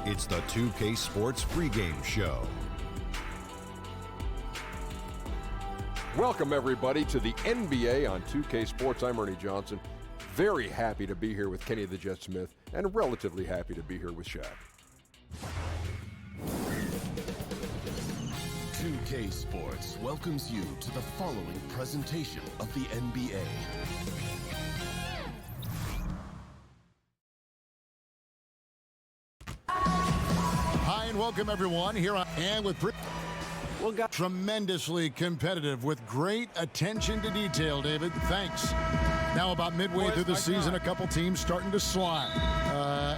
It's the 2K Sports pregame show. Welcome, everybody, to the NBA on 2K Sports. I'm Ernie Johnson. Very happy to be here with Kenny the Jet Smith, and relatively happy to be here with Shaq. 2K Sports welcomes you to the following presentation of the NBA. Hi, and welcome, everyone. Here I am with tremendously competitive with great attention to detail, David. Thanks. Now about midway through the season, a couple teams starting to slide,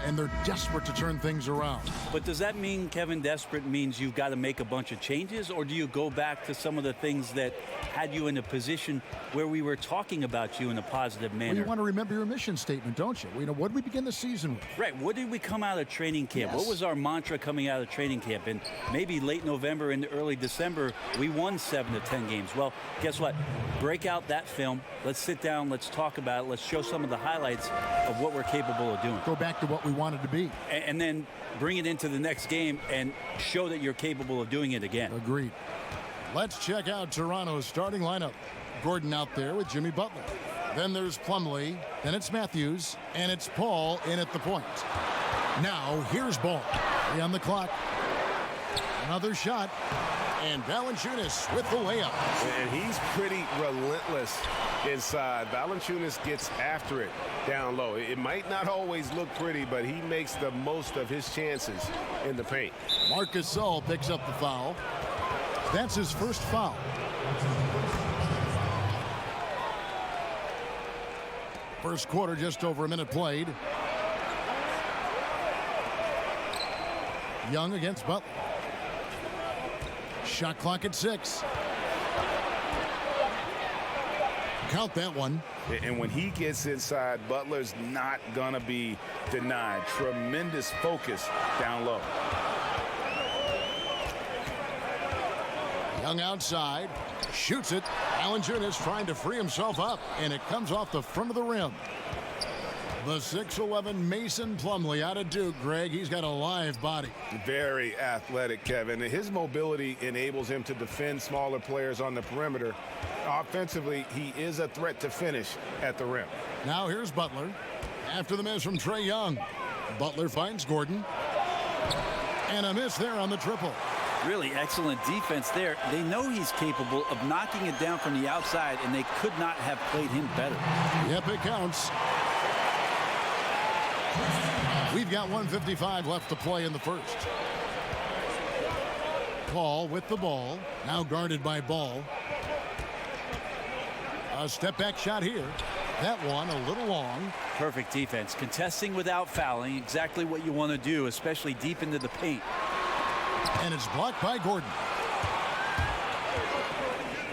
and they're desperate to turn things around. But does that mean, Kevin, desperate means you've got to make a bunch of changes, or do you go back to some of the things that had you in a position where we were talking about you in a positive manner? Well, you want to remember your mission statement, don't you? What did we begin the season with? Right. What did we come out of training camp? Yes. What was our mantra coming out of training camp? And maybe late November into early December, we won 7 of 10 games. Well, guess what? Break out that film. Let's sit down. Let's talk about it. Let's show some of the highlights of what we're capable of doing. Go back to what we wanted to be. And then bring it into the next game and show that you're capable of doing it again. Agreed. Let's check out Toronto's starting lineup. Gordon out there with Jimmy Butler. Then there's Plumlee. Then it's Matthews. And it's Paul in at the point. Now here's Ball. 3 on the clock. Another shot. And Valanciunas with the layup. And he's pretty relentless inside. Valanciunas gets after it down low. It might not always look pretty, but he makes the most of his chances in the paint. Marc Gasol picks up the foul. That's his first foul. First quarter, just over a minute played. Young against Butler. Shot clock at 6. Count that one. And when he gets inside, Butler's not going to be denied. Tremendous focus down low. Young outside. Shoots it. Valanciunas trying to free himself up. And it comes off the front of the rim. The 6'11" Mason Plumlee out of Duke, Greg. He's got a live body. Very athletic, Kevin. His mobility enables him to defend smaller players on the perimeter. Offensively, he is a threat to finish at the rim. Now here's Butler. After the miss from Trae Young. Butler finds Gordon. And a miss there on the triple. Really excellent defense there. They know he's capable of knocking it down from the outside, and they could not have played him better. Yep, it counts. We've got 1:55 left to play in the first. Paul with the ball. Now guarded by Ball. A step back shot here. That one a little long. Perfect defense. Contesting without fouling. Exactly what you want to do, especially deep into the paint. And it's blocked by Gordon.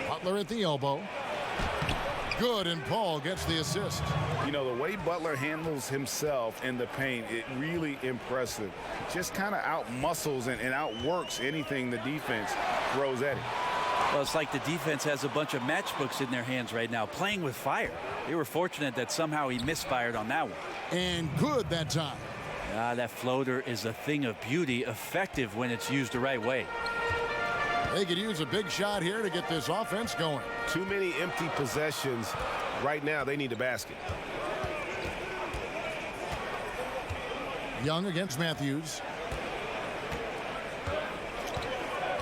Butler at the elbow. Good, and Paul gets the assist. You know, the way Butler handles himself in the paint, it really impressive. Just kind of out-muscles and outworks anything the defense throws at him. Well, it's like the defense has a bunch of matchbooks in their hands right now, playing with fire. They were fortunate that somehow he misfired on that one. And good that time. That floater is a thing of beauty, effective when it's used the right way. They could use a big shot here to get this offense going. Too many empty possessions. Right now, they need a basket. Young against Matthews.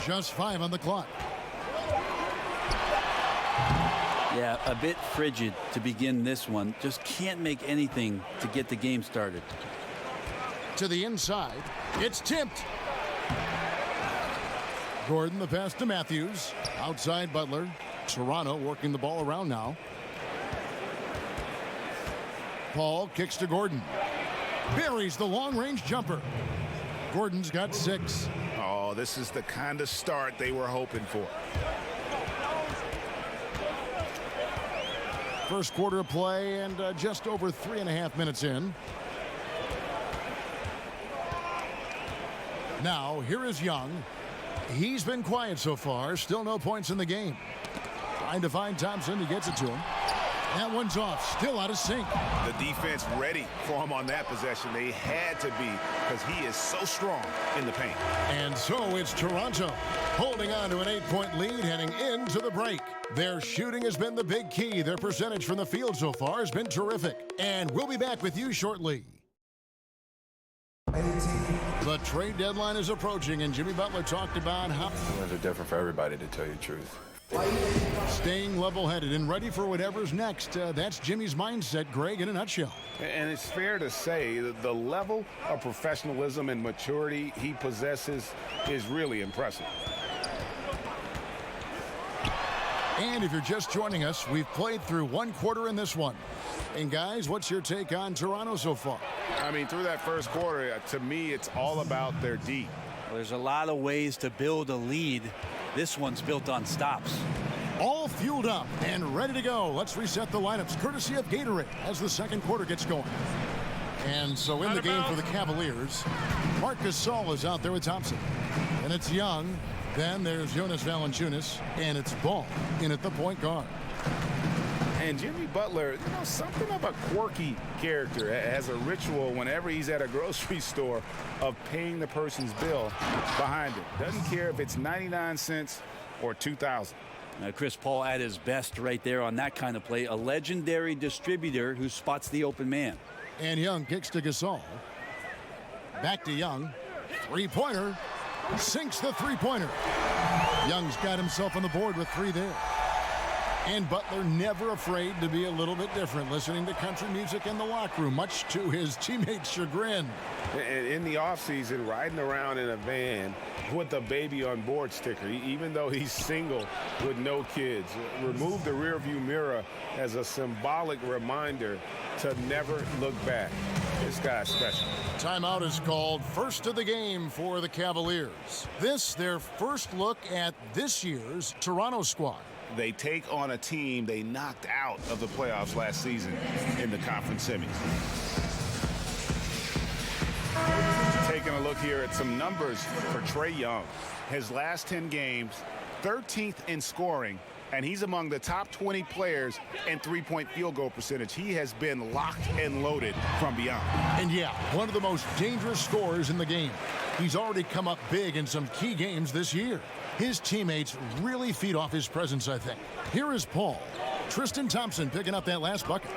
Just 5 on the clock. Yeah, a bit frigid to begin this one. Just can't make anything to get the game started. To the inside. It's tipped. Gordon, the pass to Matthews. Outside Butler. Toronto working the ball around now. Paul kicks to Gordon. Buries the long-range jumper. Gordon's got 6. Oh, this is the kind of start they were hoping for. First quarter of play and just over 3.5 minutes in. Now, here is Young. He's been quiet so far. Still no points in the game. Trying to find Thompson. He gets it to him. That one's off, still out of sync. The defense ready for him on that possession. They had to be, because he is so strong in the paint. And so it's Toronto holding on to an 8-point lead heading into the break. Their shooting has been the big key. Their percentage from the field so far has been terrific. And we'll be back with you shortly. The trade deadline is approaching, and Jimmy Butler talked about how Feelings are different for everybody, to tell you the truth. staying level-headed and ready for whatever's next. That's Jimmy's mindset, Greg, in a nutshell. And it's fair to say that the level of professionalism and maturity he possesses is really impressive. And if you're just joining us, we've played through one quarter in this one. And guys, what's your take on Toronto so far? I mean, through that first quarter, to me, it's all about their D. Well, there's a lot of ways to build a lead. This one's built on stops. All fueled up and ready to go. Let's reset the lineups courtesy of Gatorade as the second quarter gets going. And so in the game for the Cavaliers, Marc Gasol is out there with Thompson. And it's Young. Then there's Jonas Valanciunas. And it's Ball in at the point guard. And Jimmy Butler, you know, something of a quirky character, has a ritual whenever he's at a grocery store of paying the person's bill behind him. Doesn't care if it's 99 cents or 2,000. Chris Paul at his best right there on that kind of play. A legendary distributor who spots the open man. And Young kicks to Gasol. Back to Young. Three-pointer. Sinks the three-pointer. Young's got himself on the board with three there. And Butler never afraid to be a little bit different, listening to country music in the locker room, much to his teammates' chagrin. In the offseason, riding around in a van with a baby on board sticker, even though he's single with no kids. Remove the rearview mirror as a symbolic reminder to never look back. This guy's special. Timeout is called, first of the game for the Cavaliers. This, their first look at this year's Toronto squad. They take on a team they knocked out of the playoffs last season in the conference semis. Taking a look here at some numbers for Trae Young. His last 10 games, 13th in scoring, and he's among the top 20 players in three-point field goal percentage. He has been locked and loaded from beyond. And yeah, one of the most dangerous scorers in the game. He's already come up big in some key games this year. His teammates really feed off his presence, I think. Here is Paul. Tristan Thompson picking up that last bucket.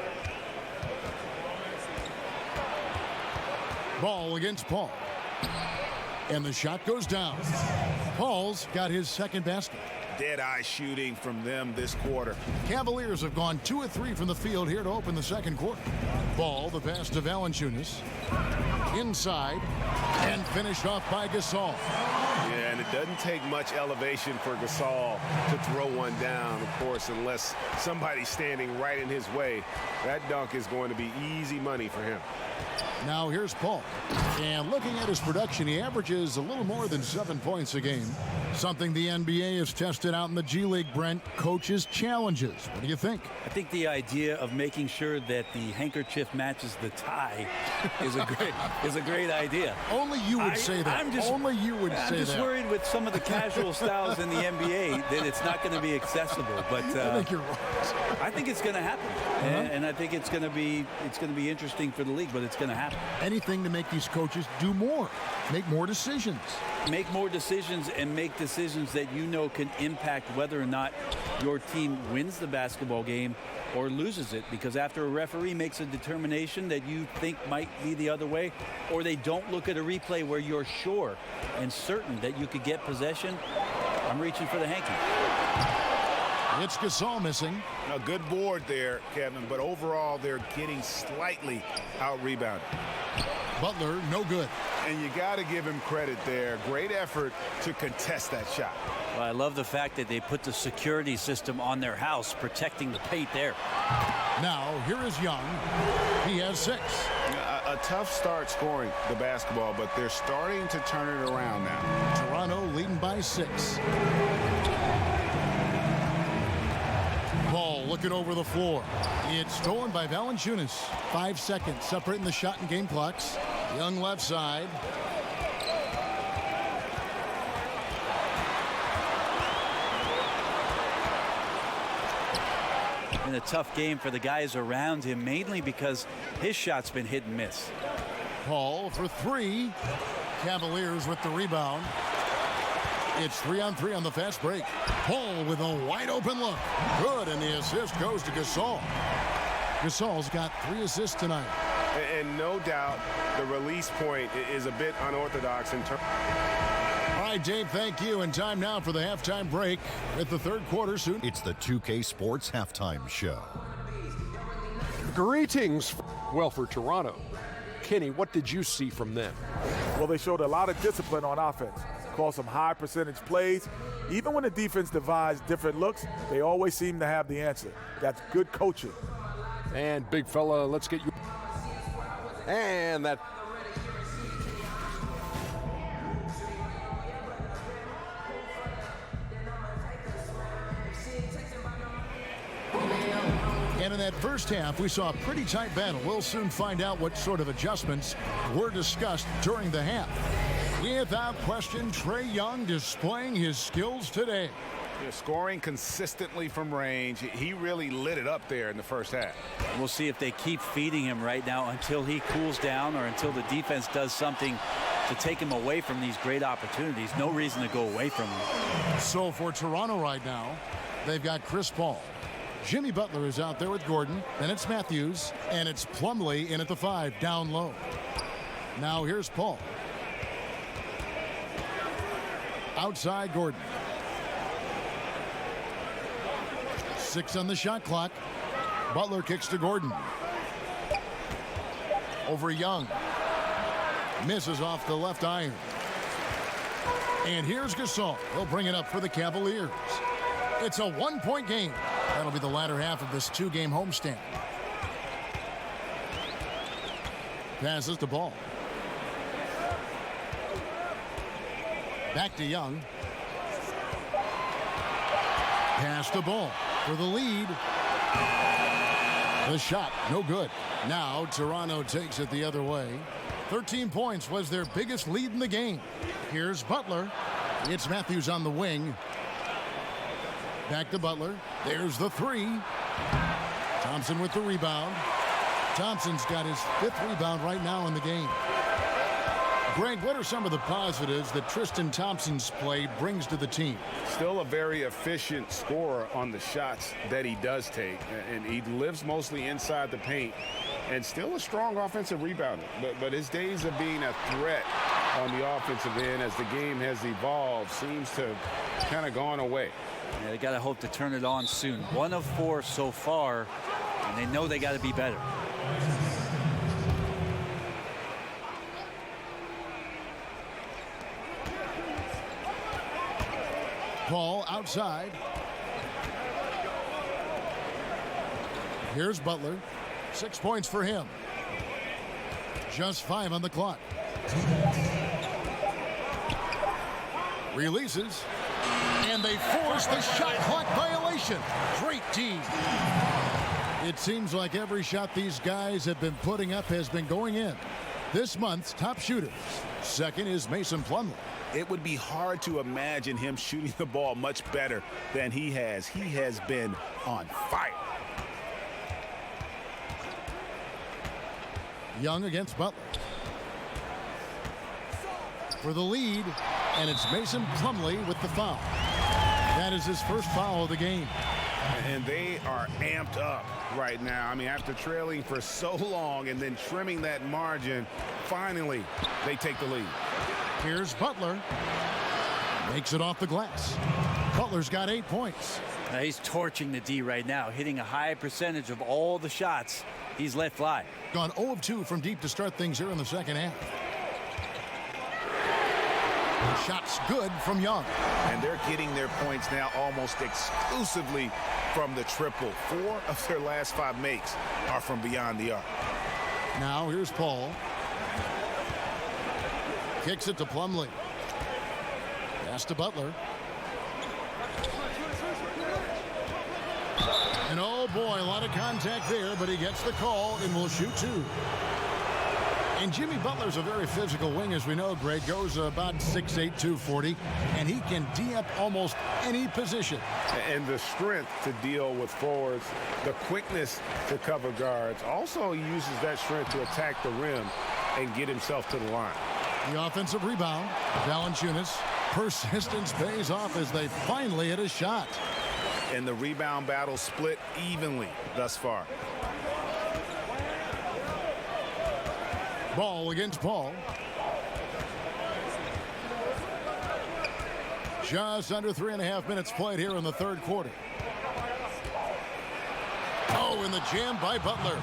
Ball against Paul. And the shot goes down. Paul's got his second basket. Dead-eye shooting from them this quarter. Cavaliers have gone 2 of 3 from the field here to open the second quarter. Ball, the pass to Valanciunas. Inside. And finished off by Gasol. Yeah, and it doesn't take much elevation for Gasol to throw one down, of course, unless somebody's standing right in his way. That dunk is going to be easy money for him. Now here's Paul. And looking at his production, he averages a little more than 7 points a game. Something the NBA has tested out in the G League, Brent. Coaches' challenges. What do you think? I think the idea of making sure that the handkerchief matches the tie is a great idea. Only you would say that. Only you would say that. I'm just worried with some of the casual styles in the NBA that it's not going to be accessible. But I think you're right. I think it's going to happen, and I think it's going to be interesting for the league. But it's going to happen. Anything to make these coaches do more, make more decisions. Make more decisions and make decisions that you know can impact whether or not your team wins the basketball game or loses it. Because after a referee makes a determination that you think might be the other way, or they don't look at a replay where you're sure and certain that you could get possession, I'm reaching for the hanky. It's Gasol missing. A good board there, Kevin, but overall they're getting slightly out-rebounded. Butler, no good. And you got to give him credit there. Great effort to contest that shot. Well, I love the fact that they put the security system on their house, protecting the paint there. Now, here is Young. He has 6. A tough start scoring the basketball, but they're starting to turn it around now. Toronto leading by 6. Ball looking over the floor. It's stolen by Valanciunas. 5 seconds separating the shot and game clocks. Young left side. been a tough game for the guys around him, mainly because his shot's been hit and miss. Paul for three. Cavaliers with the rebound. It's 3-on-3 on the fast break. Paul with a wide open look. Good, and the assist goes to Gasol. Gasol's got 3 assists tonight. And no doubt the release point is a bit unorthodox in terms. All right, Dave, thank you. And time now for the halftime break with the third quarter soon. It's the 2K Sports Halftime Show. Greetings. Well, for Toronto, Kenny, what did you see from them? Well, they showed a lot of discipline on offense. Called some high percentage plays. Even when the defense devised different looks, they always seem to have the answer. That's good coaching. And big fella, let's get you. And that. And in that first half, we saw a pretty tight battle. We'll soon find out what sort of adjustments were discussed during the half. Without question, Trae Young displaying his skills today. Yeah, scoring consistently from range. He really lit it up there in the first half. We'll see if they keep feeding him right now until he cools down or until the defense does something to take him away from these great opportunities. No reason to go away from him. So for Toronto right now, they've got Chris Paul. Jimmy Butler is out there with Gordon. Then it's Matthews. And it's Plumlee in at the 5, down low. Now here's Paul. Outside Gordon. 6 on the shot clock. Butler kicks to Gordon. Over Young. Misses off the left iron. And here's Gasol. He'll bring it up for the Cavaliers. It's a 1-point game. That'll be the latter half of this 2-game homestand. Passes the ball. Back to Young. Pass the ball for the lead. The shot, no good. Now Toronto takes it the other way. 13 points was their biggest lead in the game. Here's Butler. It's Matthews on the wing. Back to Butler. There's the 3. Thompson with the rebound. Thompson's got his 5th rebound right now in the game. Greg, what are some of the positives that Tristan Thompson's play brings to the team? Still a very efficient scorer on the shots that he does take, and he lives mostly inside the paint, and still a strong offensive rebounder. But his days of being a threat on the offensive end as the game has evolved seems to kind of gone away. Yeah, they got to hope to turn it on soon. 1 of 4 so far, and they know they got to be better. Paul outside. Here's Butler. 6 points for him. Just 5 on the clock. Releases. And they force the shot clock violation. Great D. It seems like every shot these guys have been putting up has been going in. This month's top shooters. Second is Mason Plumlee. It would be hard to imagine him shooting the ball much better than he has. He has been on fire. Young against Butler. For the lead, and it's Mason Plumlee with the foul. That is his first foul of the game. And they are amped up right now. I mean, after trailing for so long and then trimming that margin, finally they take the lead. Here's Butler. Makes it off the glass. Butler's got 8 points. Now he's torching the D right now, hitting a high percentage of all the shots he's let fly. Gone 0 of 2 from deep to start things here in the second half. Shot's good from Young. And they're getting their points now almost exclusively from the triple. 4 of their last 5 makes are from beyond the arc. Now here's Paul. Kicks it to Plumlee. Pass to Butler. And oh boy, a lot of contact there, but he gets the call and will shoot 2. And Jimmy Butler's a very physical wing, as we know, Greg. Goes about 6'8", 240, and he can D up almost any position. And the strength to deal with forwards, the quickness to cover guards. Also, he uses that strength to attack the rim and get himself to the line. The offensive rebound, Valanciunas. Persistence pays off as they finally hit a shot. And the rebound battle split evenly thus far. Ball against Paul. Just under 3.5 minutes played here in the third quarter. Oh, and the jam by Butler.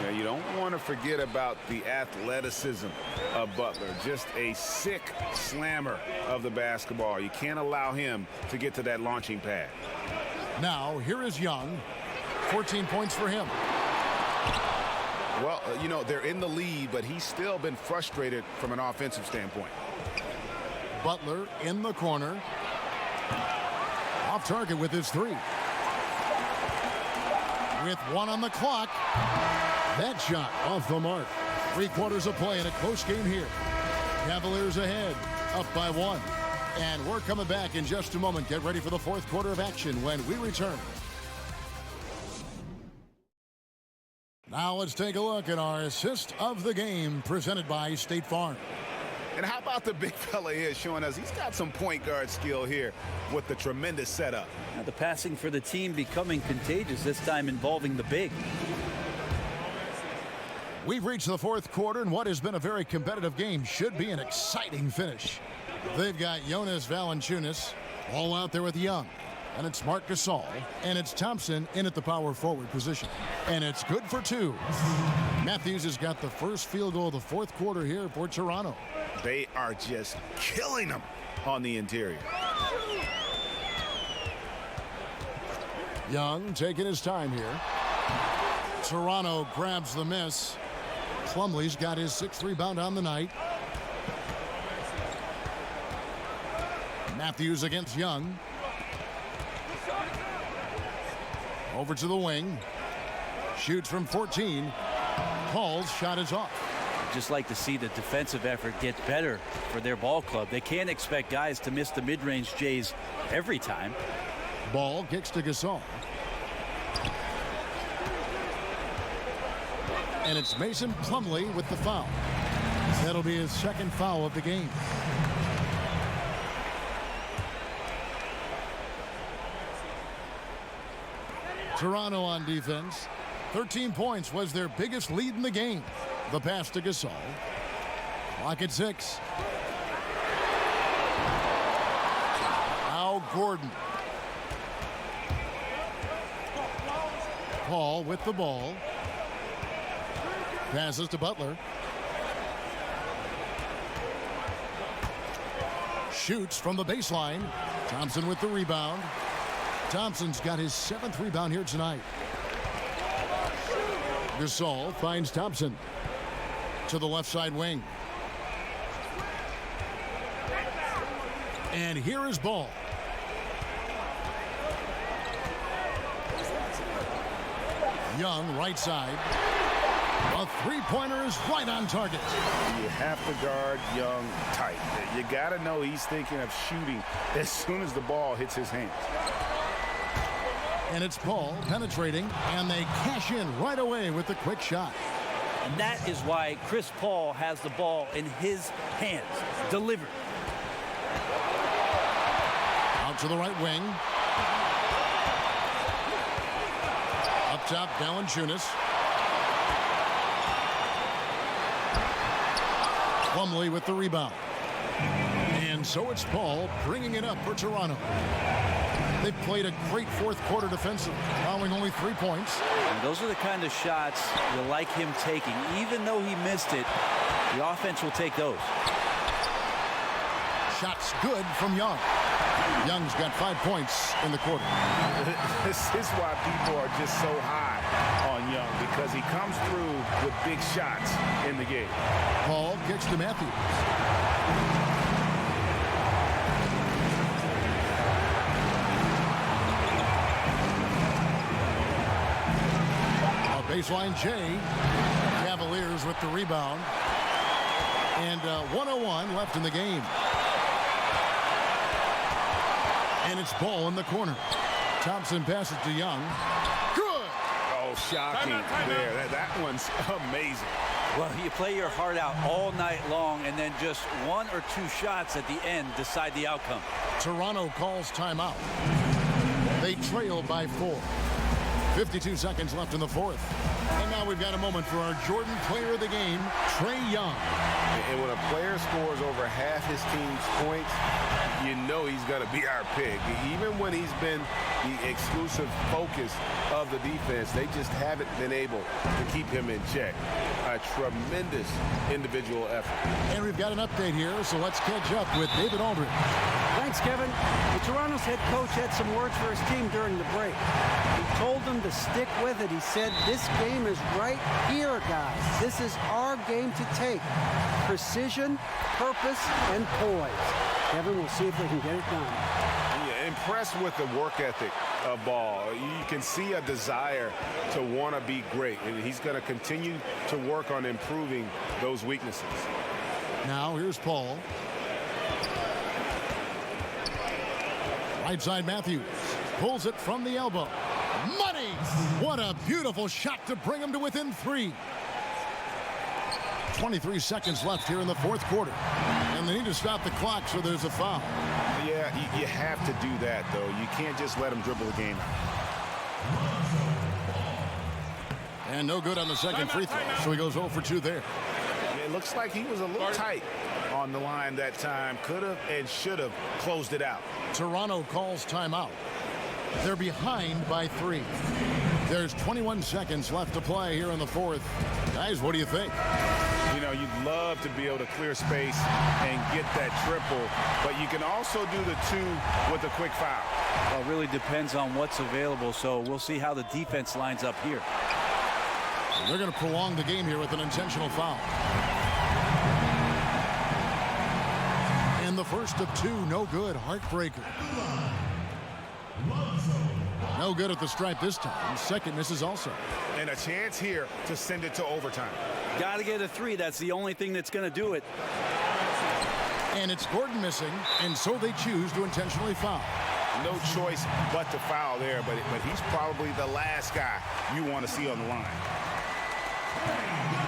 Yeah, you don't want to forget about the athleticism of Butler. Just a sick slammer of the basketball. You can't allow him to get to that launching pad. Now, here is Young. 14 points for him. Well, you know, they're in the lead, but he's still been frustrated from an offensive standpoint. Butler in the corner. Off target with his three. With one on the clock. That shot off the mark. 3 quarters of play in a close game here. Cavaliers ahead, up by 1. And we're coming back in just a moment. Get ready for the fourth quarter of action when we return. Now let's take a look at our assist of the game presented by State Farm. And how about the big fella here showing us he's got some point guard skill here with the tremendous setup. Now the passing for the team becoming contagious, this time involving the big. We've reached the fourth quarter, and what has been a very competitive game should be an exciting finish. They've got Jonas Valanciunas all out there with Young. And it's Marc Gasol, and it's Thompson in at the power forward position. And it's good for 2. Matthews has got the first field goal of the fourth quarter here for Toronto. They are just killing them on the interior. Young taking his time here. Toronto grabs the miss. Plumlee's got his 6th rebound on the night. Matthews against Young. Over to the wing. Shoots from 14. Paul's shot is off. Just like to see the defensive effort get better for their ball club. They can't expect guys to miss the mid-range Jays every time. Ball kicks to Gasol. And it's Mason Plumlee with the foul. That'll be his 2nd foul of the game. Toronto on defense. 13 points was their biggest lead in the game. The pass to Gasol. Clock at 6. Now Gordon. Paul with the ball. Passes to Butler. Shoots from the baseline. Thompson with the rebound. Thompson's got his 7th rebound here tonight. Gasol finds Thompson to the left side wing. And here is Ball. Young right side. A 3-pointer is right on target. You have to guard Young tight. You got to know he's thinking of shooting as soon as the ball hits his hands. And it's Paul penetrating, and they cash in right away with the quick shot. And that is why Chris Paul has the ball in his hands. Delivered. Out to the right wing. Up top, Valanciunas. Plumlee with the rebound. And so it's Paul bringing it up for Toronto. They've played a great fourth quarter defensively, allowing only 3 points. And those are the kind of shots you like him taking. Even though he missed it, the offense will take those. Shots good from Young. Young's got 5 points in the quarter. This is why people are just so high on Young, because he comes through with big shots in the game. Paul kicks to Matthews. Baseline Jay. Cavaliers with the rebound. And 1:01 left in the game. And it's ball in the corner. Thompson passes to Young. Good! Oh, shocking there. That one's amazing. Well, you play your heart out all night long, and then just one or two shots at the end decide the outcome. Toronto calls timeout. They trail by 4. 52 seconds left in the fourth. And now we've got a moment for our Jordan player of the game, Trae Young. And when a player scores over half his team's points, you know he's going to be our pick. Even when he's been the exclusive focus of the defense, they just haven't been able to keep him in check. A tremendous individual effort. And we've got an update here, so let's catch up with David Aldridge. Thanks, Kevin. The Toronto's head coach had some words for his team during the break. He told them to stick with it. He said, this game is right here, guys. This is our game to take. Precision, purpose, and poise. Kevin, we'll see if they can get it done. Yeah, impressed with the work ethic of Ball. You can see a desire to want to be great, and he's going to continue to work on improving those weaknesses. Now here's Paul. Right side Matthews. Pulls it from the elbow. Money! What a beautiful shot to bring him to within 3. 23 seconds left here in the fourth quarter. And they need to stop the clock, so there's a foul. Yeah, you have to do that, though. You can't just let him dribble the game. And no good on the second free throw, so he goes 0 for 2 there. It looks like he was a little tight on the line that time. Could have and should have closed it out. Toronto calls timeout. They're behind by 3. There's 21 seconds left to play here in the fourth. Guys, what do you think? You know, you'd love to be able to clear space and get that triple, but you can also do the 2 with a quick foul. Well, it really depends on what's available, so we'll see how the defense lines up here. They're going to prolong the game here with an intentional foul. And the first of 2, no good, heartbreaker. No good at the stripe this time. Second misses also. And a chance here to send it to overtime. Got to get a 3. That's the only thing that's going to do it. And it's Gordon missing, and so they choose to intentionally foul. No choice but to foul there, but he's probably the last guy you want to see on the line.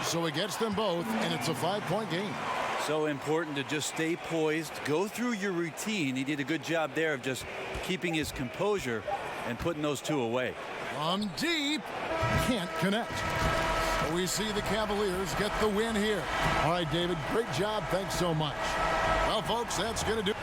So he gets them both, and it's a 5-point game. So important to just stay poised, go through your routine. He did a good job there of just keeping his composure and putting those 2 away. From deep, can't connect. So we see the Cavaliers get the win here. All right, David, great job. Thanks so much. Well, folks, that's going to do